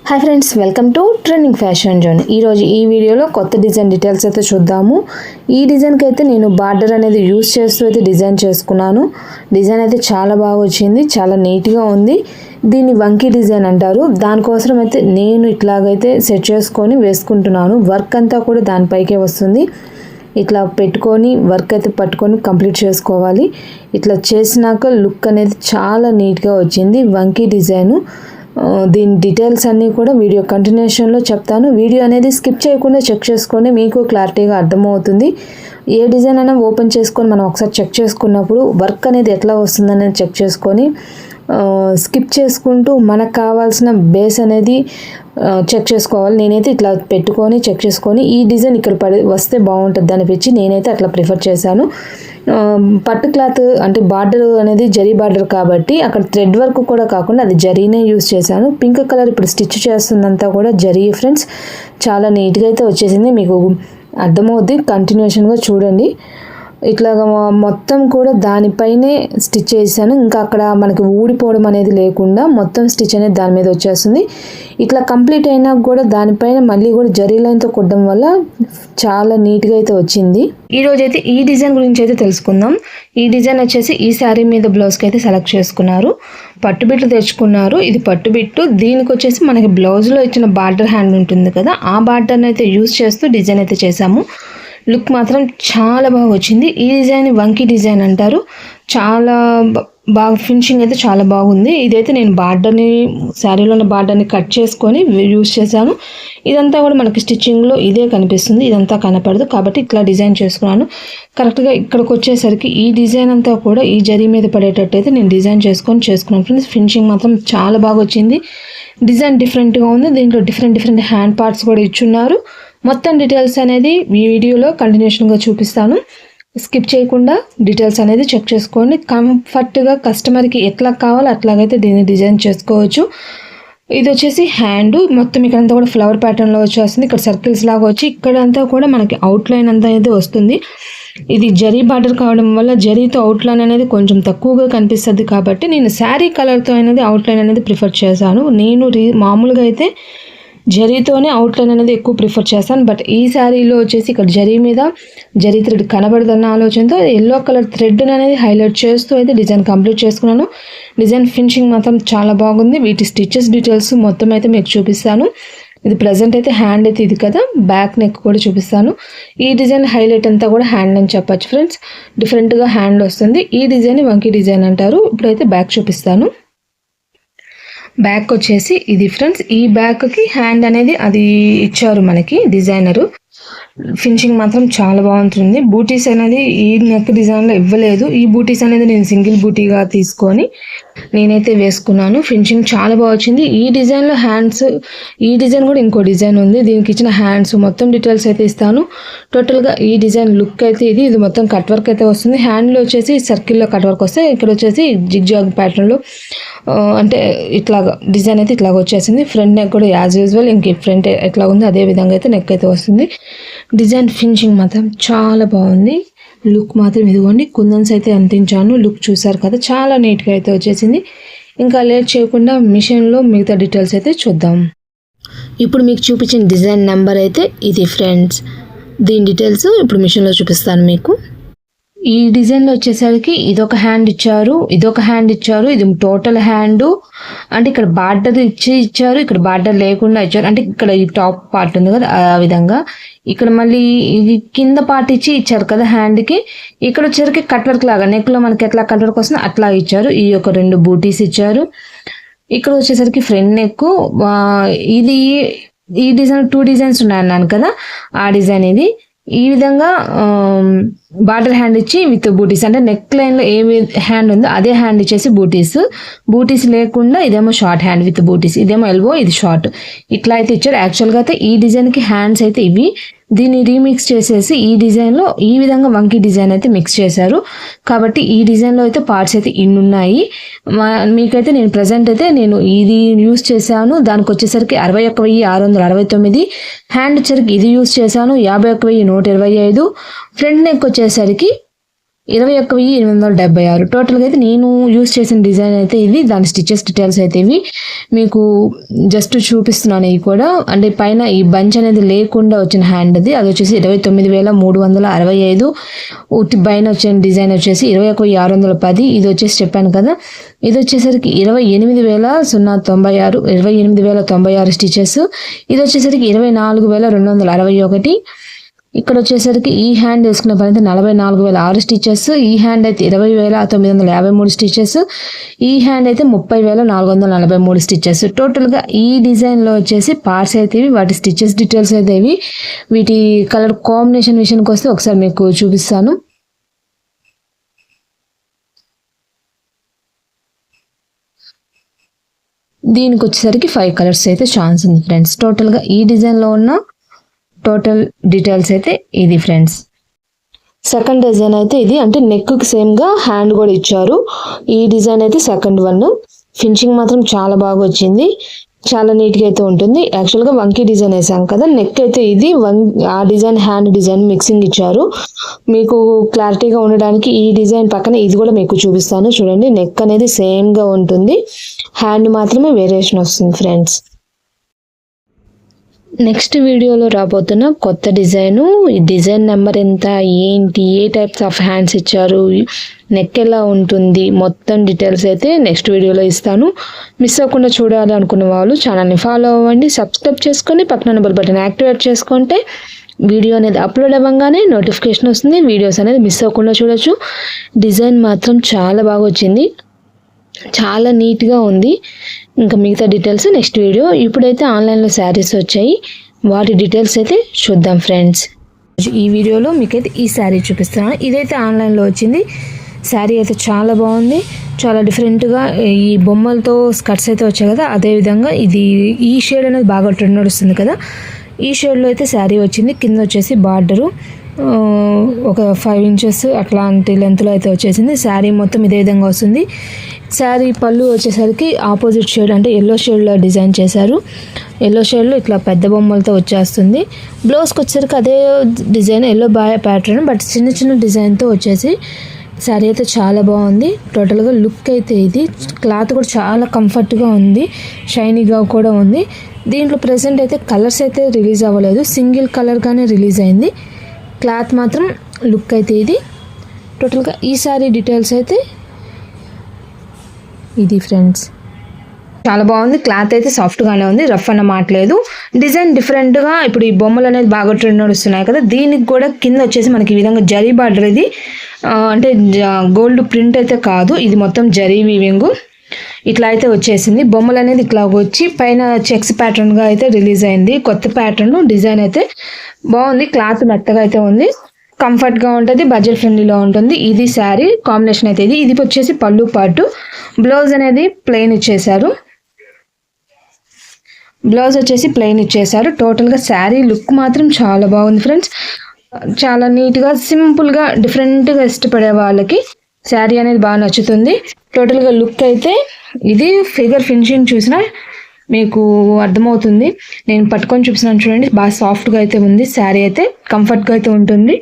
Hi friends, welcome to trending fashion zone. ఈరోజు ఈ వీడియోలో కొత్త డిజైన్ డీటెయిల్స్ అయితే చూద్దాము. ఈ డిజైన్కి అయితే నేను బార్డర్ అనేది యూస్ చేస్తూ అయితే డిజైన్ చేసుకున్నాను. డిజైన్ అయితే చాలా బాగా వచ్చింది, చాలా నీట్గా ఉంది. దీన్ని వంకీ డిజైన్ అంటారు. దానికోసం అయితే నేను ఇట్లాగైతే సెట్ చేసుకొని వేసుకుంటున్నాను. వర్క్ అంతా కూడా దానిపైకే వస్తుంది. ఇట్లా పెట్టుకొని వర్క్ అయితే పట్టుకొని కంప్లీట్ చేసుకోవాలి. ఇట్లా చేసినాక లుక్ అనేది చాలా నీట్గా వచ్చింది. వంకీ డిజైను. దీని డీటెయిల్స్ అన్నీ కూడా వీడియో కంటిన్యూషన్లో చెప్తాను. వీడియో అనేది స్కిప్ చేయకుండా చెక్ చేసుకొని మీకు క్లారిటీగా అర్థమవుతుంది. ఏ డిజైన్ అయినా ఓపెన్ చేసుకొని మనం ఒకసారి చెక్ చేసుకున్నప్పుడు వర్క్ అనేది ఎట్లా వస్తుందనేది చెక్ చేసుకొని స్కిప్ చేసుకుంటూ మనకు కావాల్సిన బేస్ అనేది చెక్ చేసుకోవాలి. నేనైతే ఇట్లా పెట్టుకొని చెక్ చేసుకొని ఈ డిజైన్ ఇక్కడ వస్తే బాగుంటుంది అనిపించి నేనైతే అట్లా ప్రిఫర్ చేశాను. పట్టు క్లాత్ అంటే బార్డర్ అనేది జరీ బార్డర్ కాబట్టి అక్కడ థ్రెడ్ వర్క్ కూడా కాకుండా అది జరీనే యూస్ చేశాను. పింక్ కలర్ ఇప్పుడు స్టిచ్ చేస్తుందంతా కూడా జరీ ఫ్రెండ్స్. చాలా నీట్గా అయితే వచ్చేసింది, మీకు అర్థమవుద్ది. కంటిన్యూషన్గా చూడండి. ఇట్లాగా మొత్తం కూడా దానిపైనే స్టిచ్ చేశాను. ఇంకా అక్కడ మనకి ఊడిపోవడం అనేది లేకుండా మొత్తం స్టిచ్ అనేది దాని మీద వచ్చేస్తుంది. ఇట్లా కంప్లీట్ అయినా కూడా దానిపైన మళ్ళీ కూడా జరీ లైన్తో కుట్టడం వల్ల చాలా నీట్గా అయితే వచ్చింది. ఈరోజు అయితే ఈ డిజైన్ గురించి అయితే తెలుసుకుందాం. ఈ డిజైన్ వచ్చేసి ఈ శారీ మీద బ్లౌజ్కి అయితే సెలెక్ట్ చేసుకున్నారు. పట్టుబిట్లు తెచ్చుకున్నారు. ఇది పట్టుబిట్టు. దీనికి వచ్చేసి మనకి బ్లౌజ్లో ఇచ్చిన బార్డర్ హ్యాండ్ ఉంటుంది కదా, ఆ బార్డర్ని అయితే యూజ్ చేస్తూ డిజైన్ అయితే చేసాము. లుక్ మాత్రం చాలా బాగా వచ్చింది. ఈ డిజైన్ వంకీ డిజైన్ అంటారు. చాలా బాగా ఫినిషింగ్ అయితే చాలా బాగుంది. ఇదైతే నేను బార్డర్ని శారీలో ఉన్న బార్డర్ని కట్ చేసుకొని యూజ్ చేశాను. ఇదంతా కూడా మనకి స్టిచ్చింగ్లో ఇదే కనిపిస్తుంది, ఇదంతా కనపడదు కాబట్టి ఇట్లా డిజైన్ చేసుకున్నాను. కరెక్ట్గా ఇక్కడికి వచ్చేసరికి ఈ డిజైన్ అంతా కూడా ఈ జరీ మీద పడేటట్టు అయితే నేను డిజైన్ చేసుకున్నాను ఫ్రెండ్స్. ఫినిషింగ్ మాత్రం చాలా బాగా వచ్చింది. డిజైన్ డిఫరెంట్గా ఉంది. దీంట్లో డిఫరెంట్ హ్యాండ్ పార్ట్స్ కూడా ఇచ్చున్నారు. మొత్తం డీటెయిల్స్ అనేది ఈ వీడియోలో కంటిన్యూషన్గా చూపిస్తాను. స్కిప్ చేయకుండా డీటెయిల్స్ అనేది చెక్ చేసుకోండి. కంఫర్ట్గా కస్టమర్కి ఎట్లా కావాలో అట్లాగైతే దీన్ని డిజైన్ చేసుకోవచ్చు. ఇది వచ్చేసి హ్యాండ్ మొత్తం ఇక్కడంతా కూడా ఫ్లవర్ ప్యాటర్న్లో వచ్చేస్తుంది. ఇక్కడ సర్కిల్స్ లాగా వచ్చి ఇక్కడంతా కూడా మనకి అవుట్లైన్ అంతా అయితే వస్తుంది. ఇది జరీ బార్డర్ కావడం వల్ల జరీతో అవుట్లైన్ అనేది కొంచెం తక్కువగా కనిపిస్తుంది కాబట్టి నేను శారీ కలర్తో అనేది అవుట్లైన్ అనేది ప్రిఫర్ చేశాను. నేను మామూలుగా అయితే జరీతోనే అవుట్లైన్ అనేది ఎక్కువ ప్రిఫర్ చేస్తాను. బట్ ఈ శారీలో వచ్చేసి ఇక్కడ జరీ మీద జరీ థ్రెడ్ కనబడదన్న ఆలోచనతో ఎల్లో కలర్ థ్రెడ్ అనేది హైలైట్ చేస్తూ అయితే డిజైన్ కంప్లీట్ చేసుకున్నాను. డిజైన్ ఫినిషింగ్ మాత్రం చాలా బాగుంది. వీటి స్టిచెస్ డీటెయిల్స్ మొత్తం అయితే మీకు చూపిస్తాను. ఇది ప్రజెంట్ అయితే హ్యాండ్ అయితే ఇది కదా, బ్యాక్ నెక్ కూడా చూపిస్తాను. ఈ డిజైన్ హైలైట్ అంతా కూడా హ్యాండ్ అని చెప్పచ్చు ఫ్రెండ్స్. డిఫరెంట్గా హ్యాండ్ వస్తుంది. ఈ డిజైన్ వంకీ డిజైన్ అంటారు. ఇప్పుడైతే బ్యాక్ చూపిస్తాను. బ్యాక్ వచ్చేసి ఇది ఫ్రెండ్స్. ఈ బ్యాక్కి హ్యాండ్ అనేది అది ఇచ్చారు మనకి డిజైనరు. ఫినిషింగ్ మాత్రం చాలా బాగుంటుంది. బూటీస్ అనేది ఈ నెక్ డిజైన్లో ఇవ్వలేదు. ఈ బూటీస్ అనేది నేను సింగిల్ బూటీగా తీసుకొని నేనైతే వేసుకున్నాను. ఫినిషింగ్ చాలా బాగా వచ్చింది. ఈ డిజైన్లో హ్యాండ్స్, ఈ డిజైన్ కూడా ఇంకో డిజైన్ ఉంది. దీనికి ఇచ్చిన హ్యాండ్స్ మొత్తం డీటెయిల్స్ అయితే ఇస్తాను. టోటల్గా ఈ డిజైన్ లుక్ అయితే ఇది మొత్తం కట్ వర్క్ అయితే వస్తుంది. హ్యాండ్లో వచ్చేసి సర్కిల్లో కట్ వర్క్ వస్తే, ఇక్కడ వచ్చేసి జిగ్జాగ్ ప్యాటర్న్లో అంటే ఇట్లాగా డిజైన్ అయితే ఇట్లాగ వచ్చేసింది. ఫ్రంట్ నెక్ కూడా యాజ్ యూజువల్ ఇంక ఫ్రంట్ ఎట్లా ఉంది అదే విధంగా అయితే నెక్ అయితే వస్తుంది. డిజైన్ ఫినిషింగ్ మాత్రం చాలా బాగుంది. లుక్ మాత్రం ఇదిగోండి, కుందన్స్ అయితే అంటించాను. లుక్ చూసారు కదా, చాలా నీట్గా అయితే వచ్చేసింది. ఇంకా లేట్ చేయకుండా మిషన్లో మిగతా డీటెయిల్స్ అయితే చూద్దాం. ఇప్పుడు మీకు చూపించిన డిజైన్ నెంబర్ అయితే ఇది ఫ్రెండ్స్. దీని డీటెయిల్స్ ఇప్పుడు మిషన్లో చూపిస్తాను మీకు. ఈ డిజైన్లో వచ్చేసరికి ఇదొక హ్యాండ్ ఇచ్చారు, ఇదొక హ్యాండ్ ఇచ్చారు. ఇది టోటల్ హ్యాండ్ అంటే ఇక్కడ బార్డర్ ఇచ్చారు, ఇక్కడ బార్డర్ లేకుండా ఇచ్చారు. అంటే ఇక్కడ ఈ టాప్ పార్ట్ ఉంది కదా ఆ విధంగా. ఇక్కడ మళ్ళీ ఇది కింద పార్ట్ ఇచ్చారు కదా హ్యాండ్కి. ఇక్కడ వచ్చేసరికి కట్ వర్క్ లాగా నెక్లో మనకి ఎట్లా కట్ వర్క్ వస్తుందో అట్లా ఇచ్చారు. ఈ యొక్క 2 బూటీస్ ఇచ్చారు. ఇక్కడ వచ్చేసరికి ఫ్రంట్ నెక్. ఇది ఈ డిజైన్ 2 డిజైన్స్ ఉన్నాయన్నాను కదా, ఆ డిజైన్ ఇది. ఈ విధంగా బార్డర్ హ్యాండ్ ఇచ్చి విత్ బూటీస్, అంటే నెక్ లైన్లో ఏ హ్యాండ్ ఉందో అదే హ్యాండ్ ఇచ్చేసి బూటీస్ లేకుండా ఇదేమో షార్ట్ హ్యాండ్ విత్ బూటీస్, ఇదేమో ఎల్బో, ఇది షార్ట్, ఇట్లా అయితే ఇచ్చారు. యాక్చువల్గా అయితే ఈ డిజైన్కి హ్యాండ్స్ అయితే ఇవి, దీన్ని రీమిక్స్ చేసేసి ఈ డిజైన్లో ఈ విధంగా వంకీ డిజైన్ అయితే మిక్స్ చేశారు. కాబట్టి ఈ డిజైన్లో అయితే పార్ట్స్ అయితే ఇన్ని ఉన్నాయి. మీకైతే నేను ప్రజెంట్ అయితే నేను ఇది యూస్ చేశాను. దానికి వచ్చేసరికి 61,669. హ్యాండ్ వచ్చేసరికి ఇది యూస్ చేశాను 51,125. ఫ్రంట్ నెక్ వచ్చేసరికి 21,876. టోటల్గా అయితే నేను యూస్ చేసిన డిజైన్ అయితే ఇది. దాని స్టిచెస్ డీటెయిల్స్ అయితే ఇవి మీకు జస్ట్ చూపిస్తున్నాను. ఇవి కూడా అంటే పైన ఈ బంచ్ అనేది లేకుండా వచ్చిన హ్యాండ్ అది వచ్చేసి 29,365. పైన వచ్చిన డిజైన్ వచ్చేసి 21,610. ఇది వచ్చేసి చెప్పాను కదా, ఇది వచ్చేసరికి 28,096 28,096 స్టిచెస్. ఇది వచ్చేసరికి 24,261. ఇక్కడ వచ్చేసరికి ఈ హ్యాండ్ వేసుకున్న పని అయితే 44,006 స్టిచెస్. ఈ హ్యాండ్ అయితే 20,953 స్టిచెస్. ఈ హ్యాండ్ అయితే 30,443 స్టిచెస్. టోటల్గా ఈ డిజైన్లో వచ్చేసి పార్ట్స్ అయితే ఇవి. వాటి స్టిచెస్ డీటెయిల్స్ అయితే ఇవి. వీటి కలర్ కాంబినేషన్ విషయానికి వస్తే ఒకసారి మీకు చూపిస్తాను. దీనికి వచ్చేసరికి 5 కలర్స్ అయితే ఛాన్స్ ఉంది ఫ్రెండ్స్. టోటల్గా ఈ డిజైన్లో ఉన్న టోటల్ డీటెయిల్స్ అయితే ఇది ఫ్రెండ్స్. సెకండ్ డిజైన్ అయితే ఇది, అంటే నెక్కి సేమ్గా హ్యాండ్ కూడా ఇచ్చారు. ఈ డిజైన్ అయితే సెకండ్ వన్. ఫినిషింగ్ మాత్రం చాలా బాగా వచ్చింది, చాలా నీట్గా అయితే ఉంటుంది. యాక్చువల్గా వంకీ డిజైన్ వేసాం కదా, నెక్ అయితే ఇది ఆ డిజైన్ హ్యాండ్ డిజైన్ మిక్సింగ్ ఇచ్చారు. మీకు క్లారిటీగా ఉండడానికి ఈ డిజైన్ పక్కన ఇది కూడా మీకు చూపిస్తాను చూడండి. నెక్ అనేది సేమ్గా ఉంటుంది, హ్యాండ్ మాత్రమే వేరియేషన్ వస్తుంది ఫ్రెండ్స్. నెక్స్ట్ వీడియోలో రాబోతున్న కొత్త డిజైను, ఈ డిజైన్ నెంబర్ ఎంత, ఏంటి, ఏ టైప్స్ ఆఫ్ హ్యాండ్స్ ఇచ్చారు, నెక్ ఎలా ఉంటుంది, మొత్తం డీటెయిల్స్ అయితే నెక్స్ట్ వీడియోలో ఇస్తాను. మిస్ అవ్వకుండా చూడాలి అనుకున్న వాళ్ళు ఛానల్ని ఫాలో అవ్వండి, సబ్స్క్రైబ్ చేసుకొని పక్కన బెల్ బటన్ యాక్టివేట్ చేసుకుంటే వీడియో అనేది అప్లోడ్ అవ్వగానే నోటిఫికేషన్ వస్తుంది. వీడియోస్ అనేది మిస్ అవ్వకుండా చూడొచ్చు. డిజైన్ మాత్రం చాలా బాగా వచ్చింది, చాలా నీట్గా ఉంది. ఇంకా మిగతా డీటెయిల్స్ నెక్స్ట్ వీడియో. ఇప్పుడైతే ఆన్లైన్లో శారీస్ వచ్చాయి, వాటి డీటెయిల్స్ అయితే చూద్దాం ఫ్రెండ్స్. ఈ వీడియోలో మీకైతే ఈ శారీ చూపిస్తున్నాను. ఇదైతే ఆన్లైన్లో వచ్చింది. శారీ అయితే చాలా బాగుంది, చాలా డిఫరెంట్గా ఈ బొమ్మలతో స్కర్ట్స్ అయితే వచ్చాయి కదా, అదేవిధంగా ఇది ఈ షేడ్ అనేది బాగా ట్రెండ్ నడుస్తుంది కదా, ఈ షేడ్లో అయితే శారీ వచ్చింది. కింద వచ్చేసి బార్డరు ఒక 5 ఇంచెస్ అట్లాంటి లెంత్లో అయితే వచ్చేసింది. శారీ మొత్తం ఇదే విధంగా వస్తుంది. శారీ పళ్ళు వచ్చేసరికి ఆపోజిట్ షేడ్ అంటే ఎల్లో షేడ్లో డిజైన్ చేశారు. ఎల్లో షేడ్లో ఇట్లా పెద్ద బొమ్మలతో వచ్చేస్తుంది. బ్లౌజ్కి వచ్చేసరికి అదే డిజైన్ ఎల్లో ప్యాటర్న్, బట్ చిన్న చిన్న డిజైన్తో వచ్చేసి శారీ అయితే చాలా బాగుంది. టోటల్గా లుక్ అయితే ఇది. క్లాత్ కూడా చాలా కంఫర్ట్గా ఉంది, షైనీగా కూడా ఉంది. దీంట్లో ప్రెసెంట్ అయితే కలర్స్ అయితే రిలీజ్ అవ్వలేదు, సింగిల్ కలర్గానే రిలీజ్ అయింది. క్లాత్ మాత్రం లుక్ అయితే ఇది. టోటల్గా ఈ శారీ డీటెయిల్స్ అయితే ఇది ఫ్రెండ్స్. చాలా బాగుంది, క్లాత్ అయితే సాఫ్ట్గానే ఉంది, రఫ్ అన్న మాట్లేదు. డిజైన్ డిఫరెంట్గా ఇప్పుడు ఈ బొమ్మలు అనేది బాగా ట్రెండ్ నడుస్తున్నాయి కదా, దీనికి కూడా కింద వచ్చేసి మనకి ఈ విధంగా జరీ బార్డర్. ఇది అంటే గోల్డ్ ప్రింట్ అయితే కాదు, ఇది మొత్తం జరీ వీవింగ్ ఇట్లా అయితే వచ్చేసింది. బొమ్మలు అనేది ఇట్లా వచ్చి పైన చెక్స్ ప్యాటర్న్గా అయితే రిలీజ్ అయింది. కొత్త ప్యాటర్న్ డిజైన్ అయితే బాగుంది, క్లాత్ మెత్తగా అయితే ఉంది, కంఫర్ట్గా ఉంటుంది, బడ్జెట్ ఫ్రెండ్లీలో ఉంటుంది. ఇది శారీ కాంబినేషన్ అయితే ఇది వచ్చేసి పళ్ళు పాటు. బ్లౌజ్ అనేది ప్లెయిన్ ఇచ్చేసారు, బ్లౌజ్ వచ్చేసి ప్లెయిన్ ఇచ్చేసారు. టోటల్గా శారీ లుక్ మాత్రం చాలా బాగుంది ఫ్రెండ్స్, చాలా నీట్గా సింపుల్గా డిఫరెంట్గా ఇష్టపడే వాళ్ళకి శారీ అనేది బాగా నచ్చుతుంది. టోటల్గా లుక్ అయితే ఇది. ఫిగర్ ఫినిషింగ్ చూసినా మీకు అర్థమవుతుంది, నేను పట్టుకొని చూపిస్తున్నాను చూడండి, బాగా సాఫ్ట్గా అయితే ఉంది. శారీ అయితే కంఫర్ట్గా అయితే ఉంటుంది.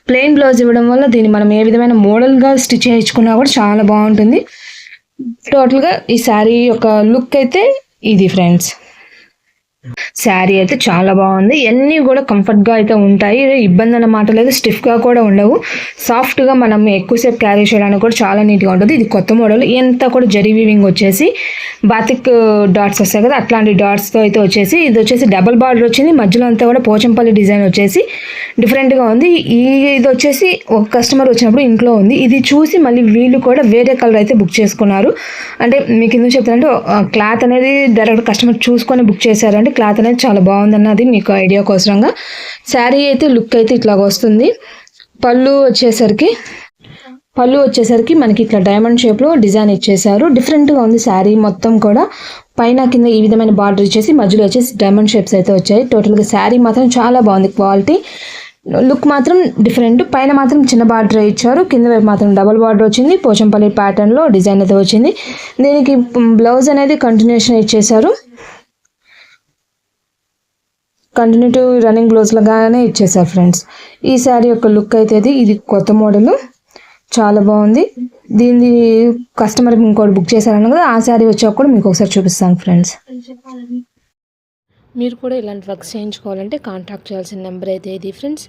ప్లెయిన్ బ్లౌజ్ ఇవ్వడం వల్ల దీన్ని మనం ఏ విధమైన మోడల్గా స్టిచ్ చేయించుకున్నా కూడా చాలా బాగుంటుంది. టోటల్గా ఈ శారీ యొక్క లుక్ అయితే ఇది ఫ్రెండ్స్. శారీ అయితే చాలా బాగుంది, అన్నీ కూడా కంఫర్ట్గా అయితే ఉంటాయి, ఇబ్బంది అన్నమాట లేదు, స్టిఫ్గా కూడా ఉండవు, సాఫ్ట్గా మనం ఎక్కువసేపు క్యారీ చేయడానికి కూడా చాలా నీట్గా ఉంటుంది. ఇది కొత్త మోడల్, ఎంత కూడా జరీ వీవింగ్ వచ్చేసి బాతిక్ డాట్స్ వస్తాయి కదా, అట్లాంటి డాట్స్తో అయితే వచ్చేసి ఇది వచ్చేసి డబల్ బార్డర్ వచ్చింది, మధ్యలో అంతా కూడా పోచంపల్లి డిజైన్ వచ్చేసి డిఫరెంట్గా ఉంది. ఇది వచ్చేసి ఒక కస్టమర్ వచ్చినప్పుడు ఇంట్లో ఉంది, ఇది చూసి మళ్ళీ వీళ్ళు కూడా వేరే కలర్ అయితే బుక్ చేసుకున్నారు. అంటే మీకు ఎందుకు చెప్తారంటే క్లాత్ అనేది డైరెక్ట్ కస్టమర్ చూసుకొని బుక్ చేశారంటే క్లాత్ అనేది చాలా బాగుందన్నది మీకు ఐడియా కోసంగా. శారీ అయితే లుక్ అయితే ఇట్లాగ వస్తుంది. పళ్ళు వచ్చేసరికి మనకి ఇట్లా డైమండ్ షేప్లో డిజైన్ ఇచ్చేసారు, డిఫరెంట్గా ఉంది శారీ మొత్తం కూడా. పైన కింద ఈ విధమైన బార్డర్ ఇచ్చేసి మధ్యలో వచ్చేసి డైమండ్ షేప్స్ అయితే వచ్చాయి. టోటల్గా శారీ మాత్రం చాలా బాగుంది, క్వాలిటీ లుక్ మాత్రం డిఫరెంట్. పైన మాత్రం చిన్న బార్డర్ ఇచ్చారు, కింద వైపు మాత్రం డబల్ బార్డర్ వచ్చింది, పోచంపల్లి ప్యాటర్న్లో డిజైన్ అయితే వచ్చింది. దీనికి బ్లౌజ్ అనేది కంటిన్యూషన్ ఇచ్చేసారు, కంటిన్యూటీ రన్నింగ్ బ్లౌజ్ లాగానే ఇచ్చేసారు ఫ్రెండ్స్. ఈ శారీ యొక్క లుక్ అయితే ఇది కొత్త మోడల్, చాలా బాగుంది. దీన్ని కస్టమర్ ఇంకోటి బుక్ చేశారన్న కదా, ఆ శారీ వచ్చాక కూడా మీకు ఒకసారి చూపిస్తాను ఫ్రెండ్స్. మీరు కూడా ఇలాంటి వర్క్స్ చేయించుకోవాలంటే కాంటాక్ట్ చేయాల్సిన నెంబర్ అయితే ఇది ఫ్రెండ్స్.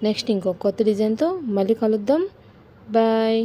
నెక్స్ట్ ఇంకో కొత్త డిజైన్తో మళ్ళీ కలుద్దాం. బాయ్.